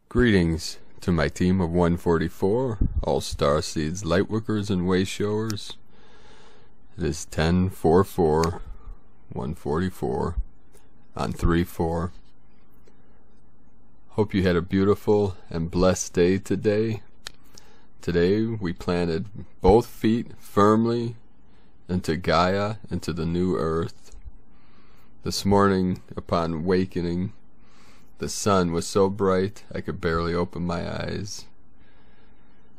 Greetings to my team of 144, all star seeds, lightworkers, and way showers. It is 10/4/144 on 3/4. Hope you had a beautiful and blessed day today. Today we planted both feet firmly into Gaia, into the new earth. This morning, upon awakening, the sun was so bright I could barely open my eyes.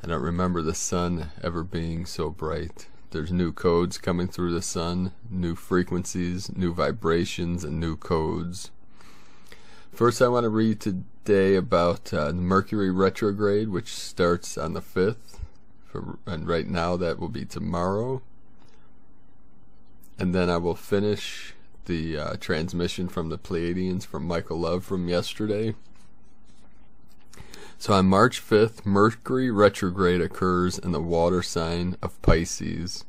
I don't remember the sun ever being so bright. There's new codes coming through the sun, new frequencies, new vibrations, and new codes. First, I want to read today about the Mercury retrograde, which starts on the 5th, and right now that will be tomorrow. And then I will finish the transmission from the Pleiadians from Michael Love from yesterday. So on March 5th, Mercury retrograde occurs in the water sign of Pisces.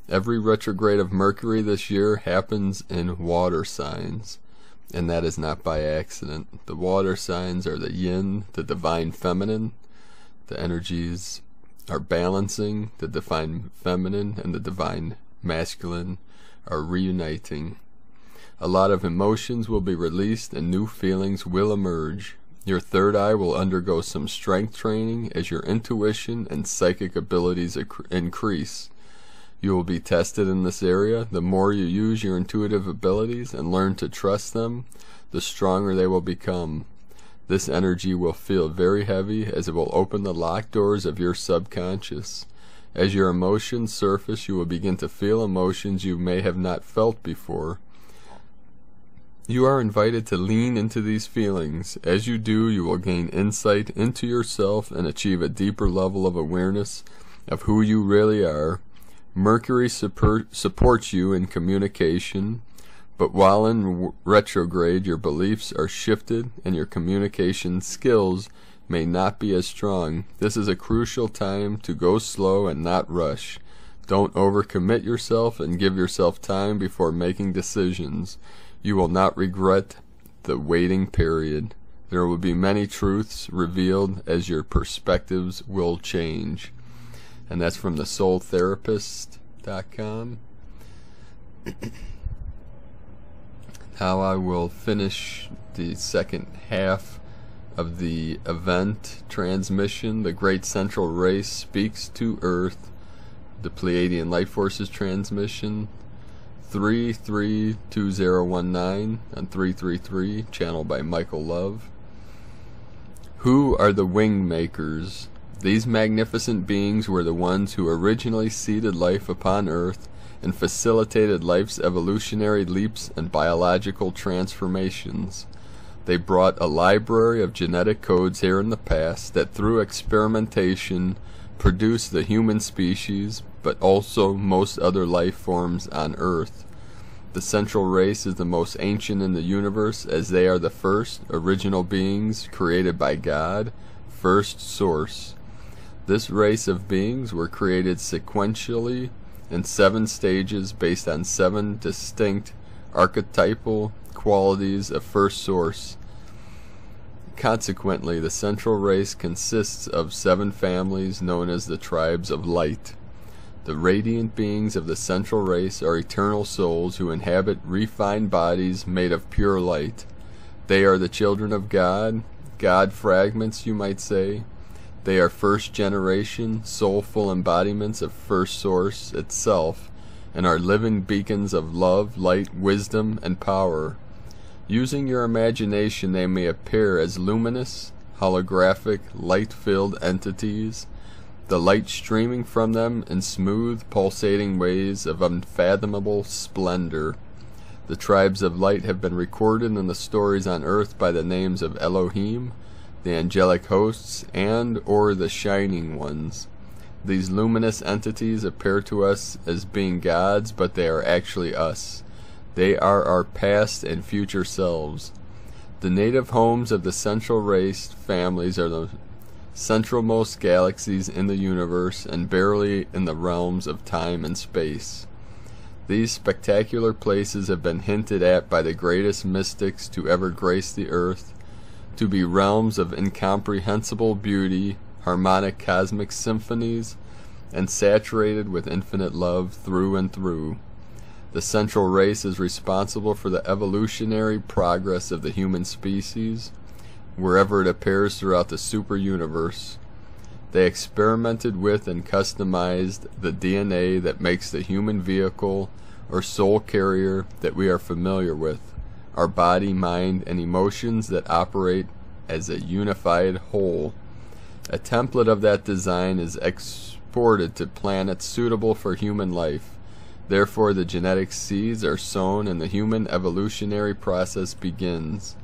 Every retrograde of Mercury this year happens in water signs, and that is not by accident. The water signs are the yin, the divine feminine. The energies are balancing. The divine feminine and the divine masculine are reuniting. A lot of emotions will be released and new feelings will emerge. Your third eye will undergo some strength training as your intuition and psychic abilities increase. You will be tested in this area. The more you use your intuitive abilities and learn to trust them, the stronger they will become. This energy will feel very heavy as it will open the locked doors of your subconscious. As your emotions surface, you will begin to feel emotions you may have not felt before. You are invited to lean into these feelings. As you do, you will gain insight into yourself and achieve a deeper level of awareness of who you really are. Mercury supports you in communication, but while in retrograde, your beliefs are shifted and your communication skills may not be as strong. This is a crucial time to go slow and not rush. Don't overcommit yourself and give yourself time before making decisions. You will not regret the waiting period. There will be many truths revealed as your perspectives will change. And that's from thesoultherapist.com. Now I will finish the second half of the event transmission. The Great Central Race Speaks to Earth. The Pleiadian Light Forces transmission. 332019 on 333, channeled by Michael Love. Who are the Wingmakers? These magnificent beings were the ones who originally seeded life upon Earth and facilitated life's evolutionary leaps and biological transformations. They brought a library of genetic codes here in the past that through experimentation produced the human species, but also most other life forms on Earth. The Central Race is the most ancient in the universe, as they are the first original beings created by God, first source. This race of beings were created sequentially in 7 stages based on 7 distinct archetypal qualities of first source. Consequently, the Central Race consists of 7 families known as the Tribes of Light. The radiant beings of the Central Race are eternal souls who inhabit refined bodies made of pure light. They are the children of God, God fragments, you might say. They are first generation, soulful embodiments of First Source itself, and are living beacons of love, light, wisdom, and power. Using your imagination, they may appear as luminous, holographic, light-filled entities, the light streaming from them in smooth, pulsating waves of unfathomable splendor. The Tribes of Light have been recorded in the stories on Earth by the names of Elohim, the angelic hosts, and or the Shining Ones. These luminous entities appear to us as being gods, but they are actually us. They are our past and future selves. The native homes of the Central Race families are the centralmost galaxies in the universe and barely in the realms of time and space. These spectacular places have been hinted at by the greatest mystics to ever grace the earth, to be realms of incomprehensible beauty, harmonic cosmic symphonies, and saturated with infinite love through and through. The central race is responsible for the evolutionary progress of the human species, wherever it appears throughout the super universe. They experimented with and customized the DNA that makes the human vehicle or soul carrier that we are familiar with, our body, mind, and emotions that operate as a unified whole. A template of that design is exported to planets suitable for human life. Therefore, the genetic seeds are sown and the human evolutionary process begins.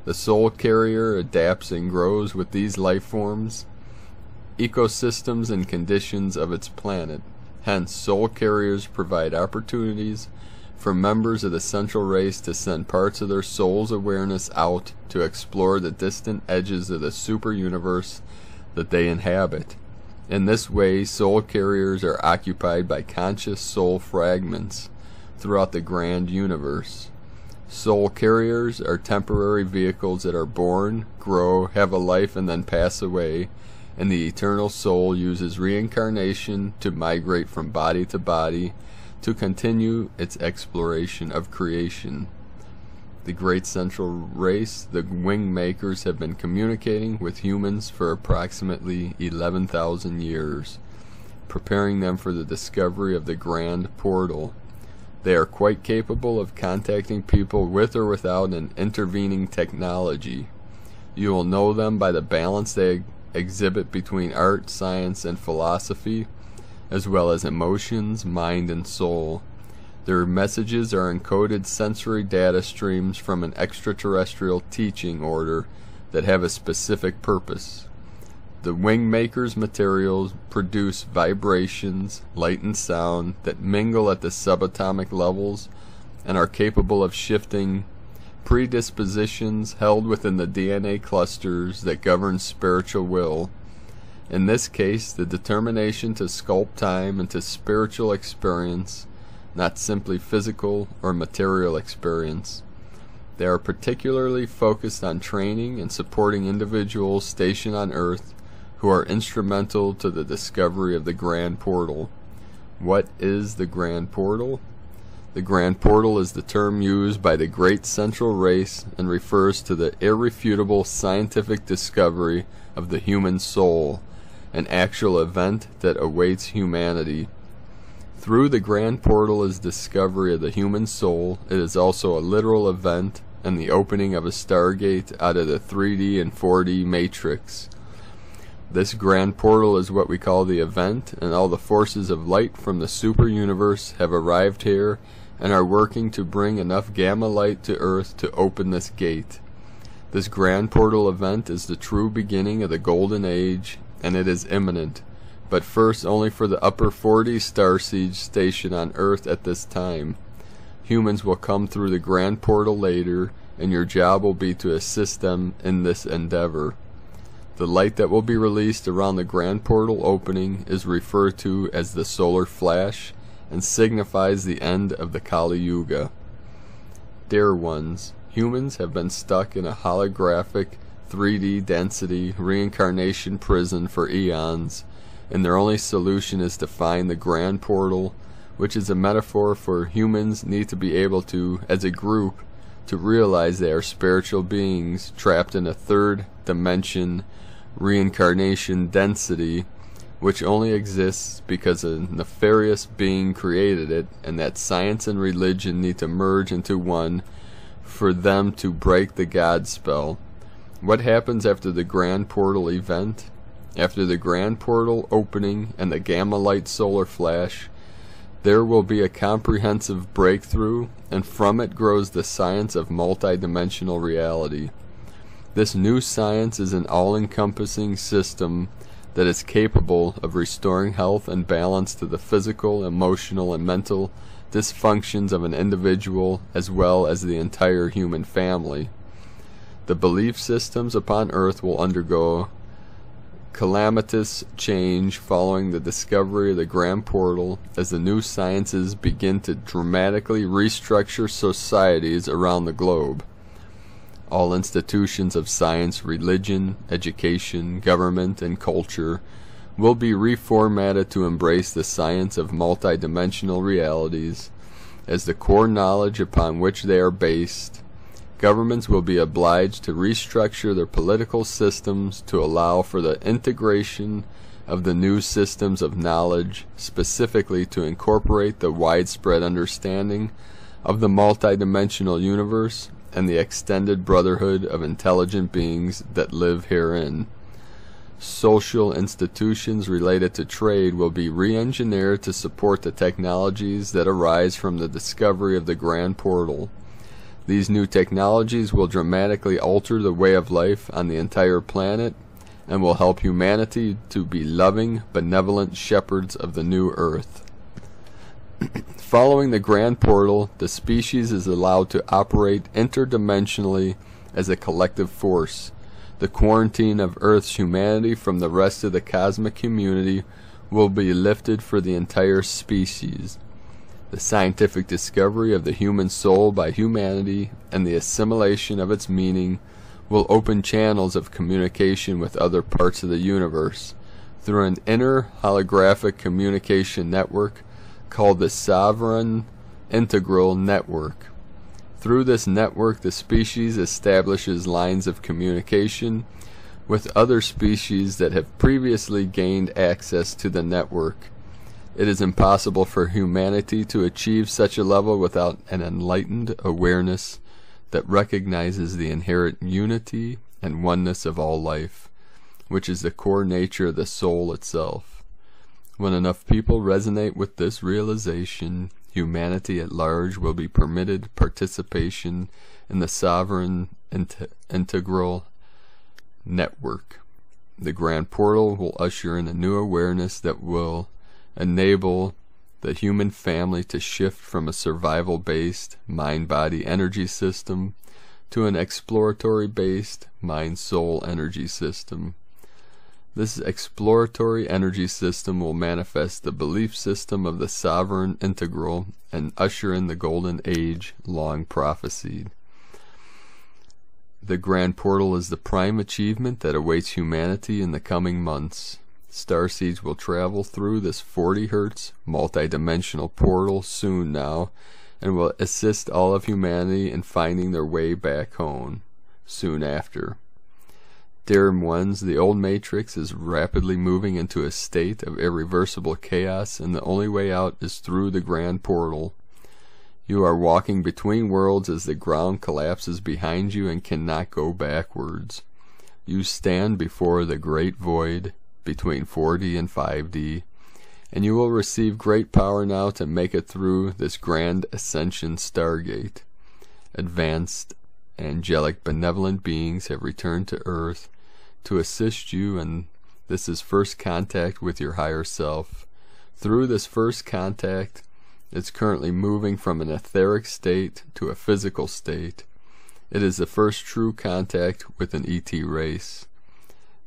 The soul carrier adapts and grows with these life forms, ecosystems, and conditions of its planet. Hence, soul carriers provide opportunities for members of the central race to send parts of their soul's awareness out to explore the distant edges of the super universe that they inhabit. In this way, soul carriers are occupied by conscious soul fragments throughout the grand universe. Soul carriers are temporary vehicles that are born, grow, have a life, and then pass away, and the eternal soul uses reincarnation to migrate from body to body to continue its exploration of creation. The great central race, the Wingmakers, have been communicating with humans for approximately 11,000 years, preparing them for the discovery of the grand portal. They are quite capable of contacting people with or without an intervening technology. You will know them by the balance they exhibit between art, science, and philosophy, as well as emotions, mind, and soul. Their messages are encoded sensory data streams from an extraterrestrial teaching order that have a specific purpose. The Wingmakers materials produce vibrations, light and sound that mingle at the subatomic levels and are capable of shifting predispositions held within the DNA clusters that govern spiritual will. In this case, the determination to sculpt time into spiritual experience, not simply physical or material experience. They are particularly focused on training and supporting individuals stationed on Earth who are instrumental to the discovery of the Grand Portal. What is the Grand Portal? The Grand Portal is the term used by the Great Central Race and refers to the irrefutable scientific discovery of the human soul, an actual event that awaits humanity. Through the Grand Portal is discovery of the human soul. It is also a literal event and the opening of a stargate out of the 3D and 4D matrix. This Grand Portal is what we call the event, and all the forces of light from the super universe have arrived here and are working to bring enough gamma light to Earth to open this gate. This Grand Portal event is the true beginning of the Golden Age, and it is imminent, but first only for the upper 40 starseeds stationed on Earth at this time. Humans will come through the Grand Portal later, and your job will be to assist them in this endeavor. The light that will be released around the Grand Portal opening is referred to as the solar flash and signifies the end of the Kali Yuga. Dear ones, humans have been stuck in a holographic 3D density reincarnation prison for eons, and their only solution is to find the Grand Portal, which is a metaphor for humans need to be able to, as a group, to realize they are spiritual beings trapped in a third dimension reincarnation density, which only exists because a nefarious being created it, and that science and religion need to merge into one for them to break the God spell. What happens after the Grand Portal event? After the Grand Portal opening and the gamma light solar flash, there will be a comprehensive breakthrough, and from it grows the science of multidimensional reality. This new science is an all-encompassing system that is capable of restoring health and balance to the physical, emotional, and mental dysfunctions of an individual as well as the entire human family. The belief systems upon Earth will undergo calamitous change following the discovery of the Grand Portal as the new sciences begin to dramatically restructure societies around the globe. All institutions of science, religion, education, government, and culture will be reformatted to embrace the science of multidimensional realities as the core knowledge upon which they are based. Governments will be obliged to restructure their political systems to allow for the integration of the new systems of knowledge, specifically to incorporate the widespread understanding of the multidimensional universe and the extended brotherhood of intelligent beings that live herein. Social institutions related to trade will be re-engineered to support the technologies that arise from the discovery of the Grand Portal. These new technologies will dramatically alter the way of life on the entire planet and will help humanity to be loving, benevolent shepherds of the new earth. Following the Grand Portal, the species is allowed to operate interdimensionally as a collective force. The quarantine of Earth's humanity from the rest of the cosmic community will be lifted for the entire species. The scientific discovery of the human soul by humanity and the assimilation of its meaning will open channels of communication with other parts of the universe through an inner holographic communication network called the Sovereign Integral Network. Through this network, the species establishes lines of communication with other species that have previously gained access to the network. It is impossible for humanity to achieve such a level without an enlightened awareness that recognizes the inherent unity and oneness of all life, which is the core nature of the soul itself. When enough people resonate with this realization, humanity at large will be permitted participation in the Sovereign Integral Network. The Grand Portal will usher in a new awareness that will enable the human family to shift from a survival-based mind-body energy system to an exploratory-based mind-soul energy system. This exploratory energy system will manifest the belief system of the Sovereign Integral and usher in the Golden Age long prophesied. The Grand Portal is the prime achievement that awaits humanity in the coming months. Starseeds will travel through this 40 Hz multidimensional portal soon now and will assist all of humanity in finding their way back home soon after. Dear ones, the old matrix is rapidly moving into a state of irreversible chaos, and the only way out is through the Grand Portal. You are walking between worlds as the ground collapses behind you and cannot go backwards. You stand before the great void between 4D and 5D, and you will receive great power now to make it through this grand Ascension Stargate. Advanced angelic benevolent beings have returned to Earth to assist you, and this is first contact with your higher self. Through this first contact, it's currently moving from an etheric state to a physical state. It is the first true contact with an ET race.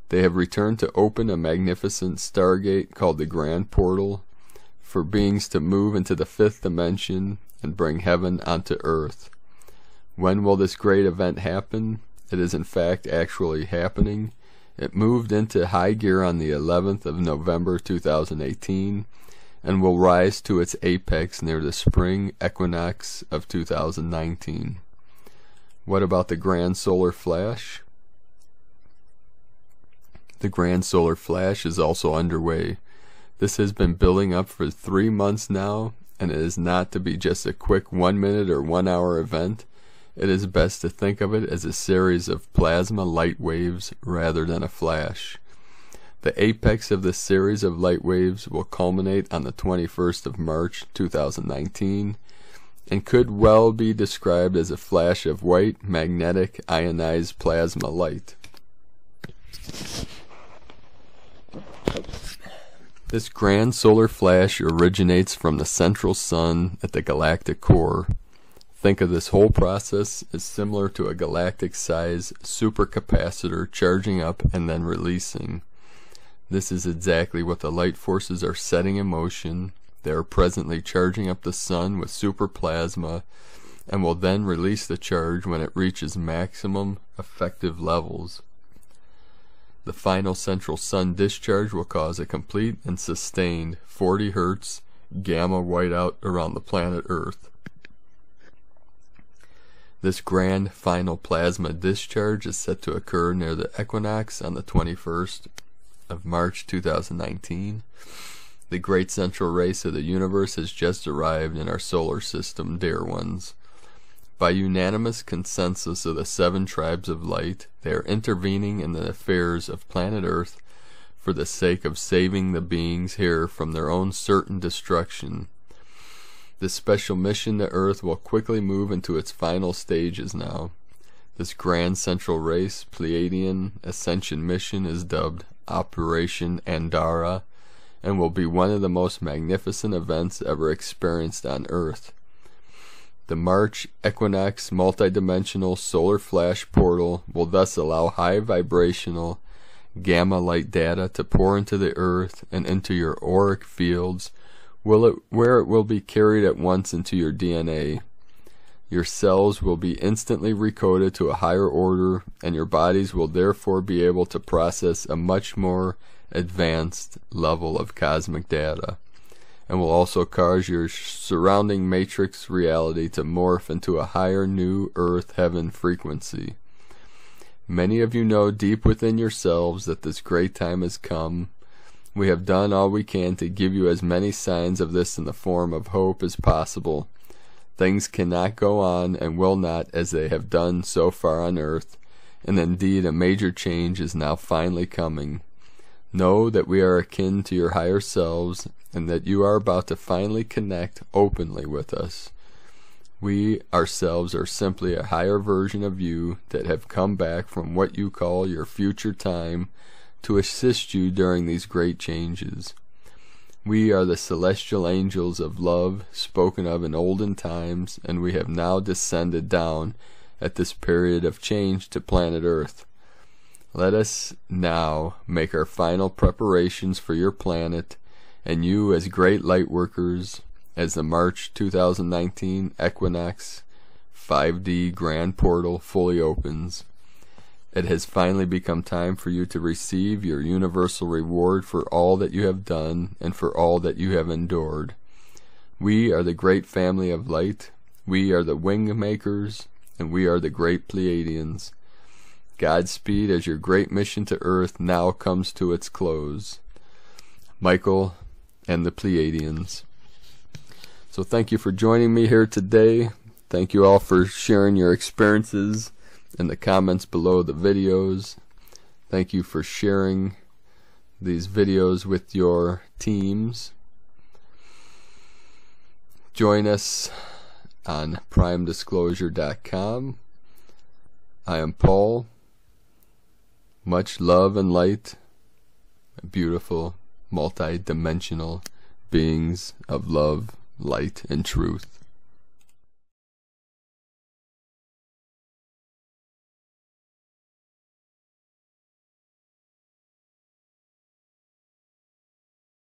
They have returned to open a magnificent stargate called the Grand Portal for beings to move into the fifth dimension and bring heaven onto Earth. When will this great event happen? It is in fact actually happening. It moved into high gear on the 11th of November 2018 and will rise to its apex near the spring equinox of 2019. What about the Grand Solar Flash? The Grand Solar Flash is also underway. This has been building up for 3 months now, and it is not to be just a quick 1 minute or 1 hour event. It is best to think of it as a series of plasma light waves rather than a flash. The apex of this series of light waves will culminate on the 21st of March 2019 and could well be described as a flash of white magnetic ionized plasma light. This grand solar flash originates from the central sun at the galactic core. Think of this whole process as similar to a galactic-size supercapacitor charging up and then releasing. This is exactly what the light forces are setting in motion. They are presently charging up the sun with super plasma and will then release the charge when it reaches maximum effective levels. The final central sun discharge will cause a complete and sustained 40 Hz gamma whiteout around the planet Earth. This grand final plasma discharge is set to occur near the equinox on the 21st of March 2019. The great central race of the universe has just arrived in our solar system, dear ones. By unanimous consensus of the 7 tribes of light, they are intervening in the affairs of planet Earth for the sake of saving the beings here from their own certain destruction. This special mission to Earth will quickly move into its final stages now. This grand central race Pleiadian Ascension mission is dubbed Operation Andara, and will be one of the most magnificent events ever experienced on Earth. The March equinox multidimensional solar flash portal will thus allow high vibrational gamma light data to pour into the Earth and into your auric fields, where it will be carried at once into your DNA. Your cells will be instantly recoded to a higher order, and your bodies will therefore be able to process a much more advanced level of cosmic data, and will also cause your surrounding matrix reality to morph into a higher new earth heaven frequency. Many of you know deep within yourselves that this great time has come. We have done all we can to give you as many signs of this in the form of hope as possible. Things cannot go on and will not as they have done so far on Earth, and indeed a major change is now finally coming. Know that we are akin to your higher selves, and that you are about to finally connect openly with us. We ourselves are simply a higher version of you that have come back from what you call your future time to assist you during these great changes. We are the celestial angels of love spoken of in olden times, and we have now descended down at this period of change to planet Earth. Let us now make our final preparations for your planet and you as great Lightworkers as the March 2019 equinox 5D grand portal fully opens. It has finally become time for you to receive your universal reward for all that you have done and for all that you have endured. We are the great family of light. We are the Wingmakers, and we are the great Pleiadians. Godspeed as your great mission to Earth now comes to its close. Michael and the Pleiadians. So thank you for joining me here today. Thank you all for sharing your experiences in the comments below the videos. Thank you for sharing these videos with your teams. Join us on primedisclosure.com. I am Paul. Much love and light. Beautiful, multi-dimensional beings of love, light, and truth.